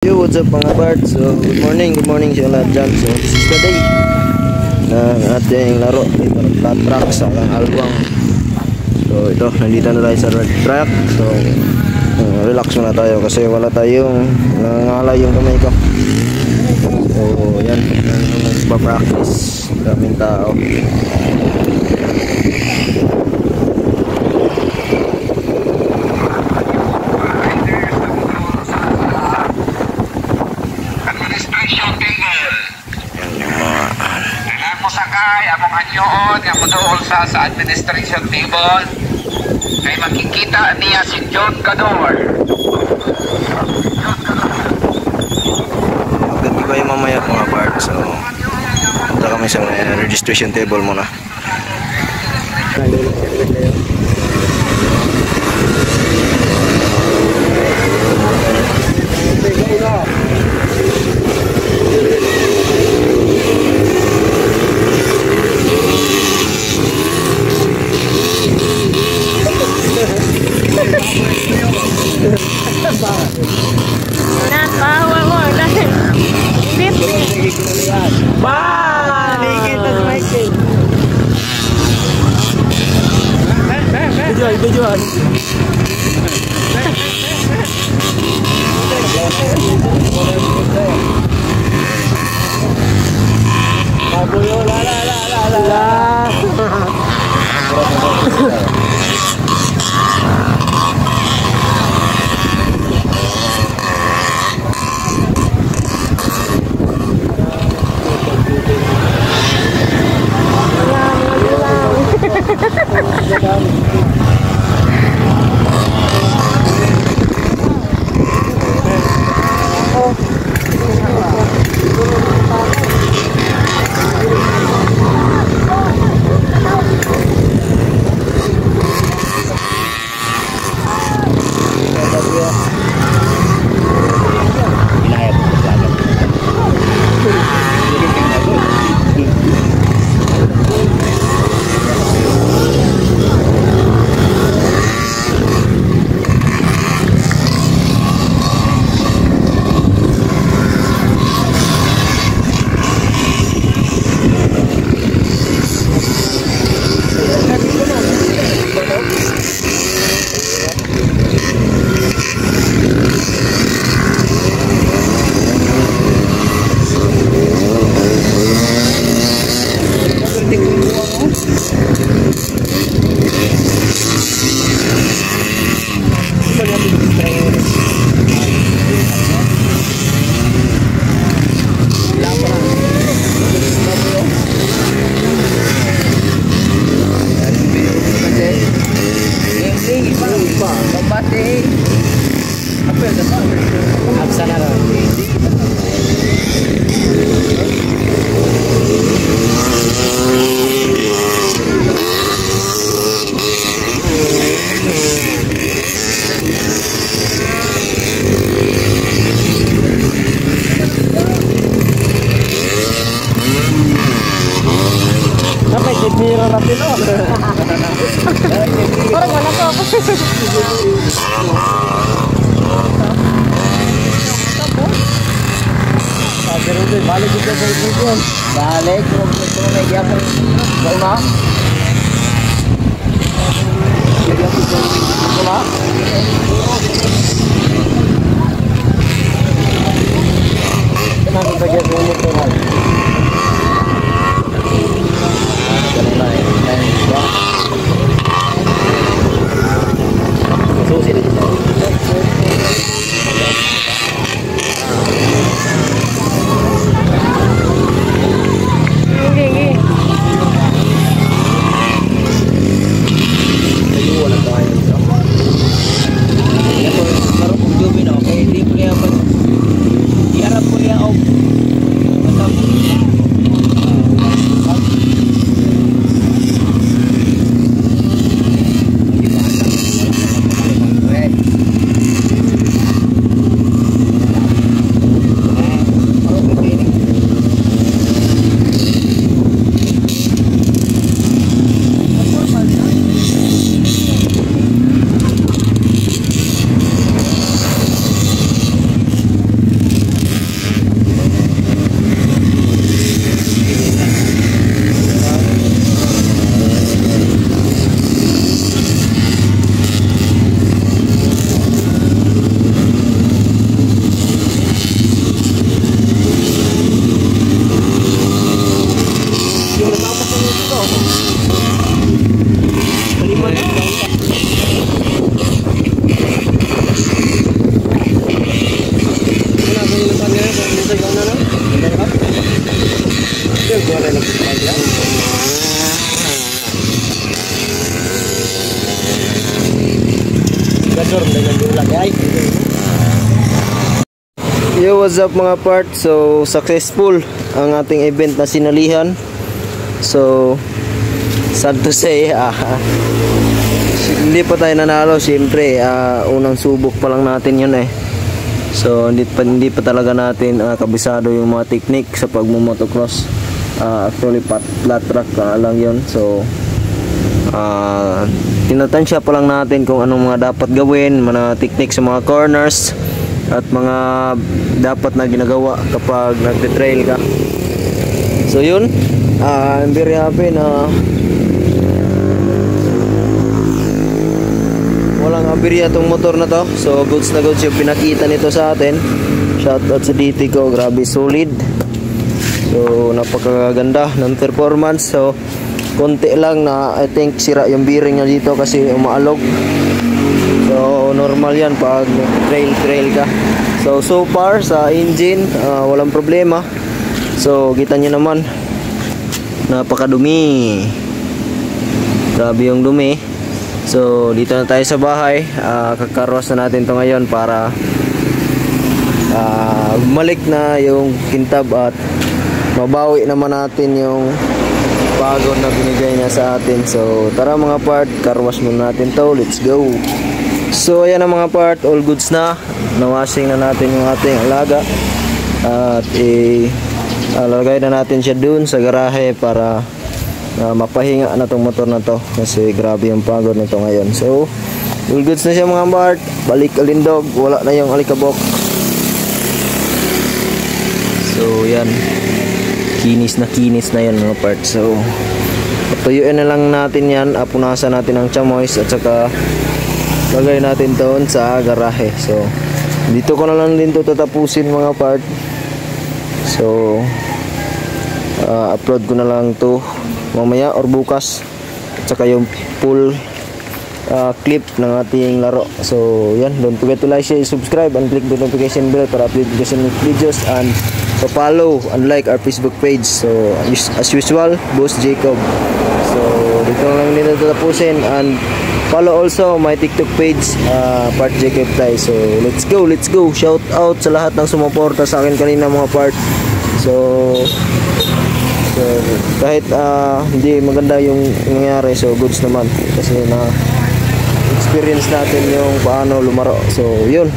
Yo, what's up mga Bard? So, good morning sa lahat dyan. So, this is the day ng ating laro dito ng flat track sa Albuang. So, ito, nandito na tayo sa red track. So, relax muna tayo kasi wala tayong nangangalay yung kamay ko. So, yan, nagpa-practice daming tao. Sakay among anyoon nga moduol sa administration table kay makikita niya si John Gador. Maganda kayo mamaya mga part. So punta kami sa registration table muna. Tujuan. Orang mana kok? Balik kita berkumpul. Balik kita lagi apa? Bauna. Bauna. Kenapa bagian ini tuh? sa yung ano? Ito yung kuha na nagpapagla. Gasor, dengan diulang ay. Yo, what's up mga part? So, successful ang ating event na sinalihan. So, sad to say, hindi pa tayo nanalo. Siyempre, unang subok pa lang natin yun eh. So, hindi pa talaga natin kabisado yung mga technique sa pagmumotocross. Actually, flat track lang yun. So, tinatansya pa lang natin kung anong mga dapat gawin, mga technique sa mga corners at mga dapat na ginagawa kapag nagte-trail ka. So yun, I'm very happy na walang aberya tong motor na to. So goods na goods yung pinakita nito sa atin. Shoutout sa DT ko, grabe solid. So napakaganda ng performance. So konti lang na I think sira yung bearing niya dito kasi umaalog. So normal yan pag trail ka. So far sa engine walang problema. So kita nyo naman, napakadumi, grabe yung dumi. So dito na tayo sa bahay. Kakarwas na natin to ngayon para bumalik na yung kintab at mabawi naman natin yung pagod na binigay niya sa atin. So tara mga part, karwas muna natin to. Let's go. So ayan ang mga part, all goods na. Nawashing na natin yung ating alaga. At lagay na natin siya dun sa garahe para mapahinga na tong motor na to. Kasi grabe yung pagod nito ngayon. So all goods na siya mga part. Balik alindog, wala na yung alikabok. So yan, kinis na yan mga part. So patuyuin na lang natin yan, punasan natin ang chamois at saka lagay natin doon sa garahe. So dito ko na lang din to tatapusin mga part. So upload ko na lang to mamaya or bukas at saka yung full clip ng ating laro. So yan, don't forget to like, share, subscribe and click the notification bell para update ko sa new videos and follow and like our Facebook page. So as usual, Boss Jacob. So dito lang nila tatapusin and follow also my TikTok page, Part Jacob Tay. So let's go. Shout out sa lahat ng sumuporta sa akin kanina mga part. So kahit hindi maganda yung nangyari, so goods naman kasi na experience natin yung paano lumaro. So yun.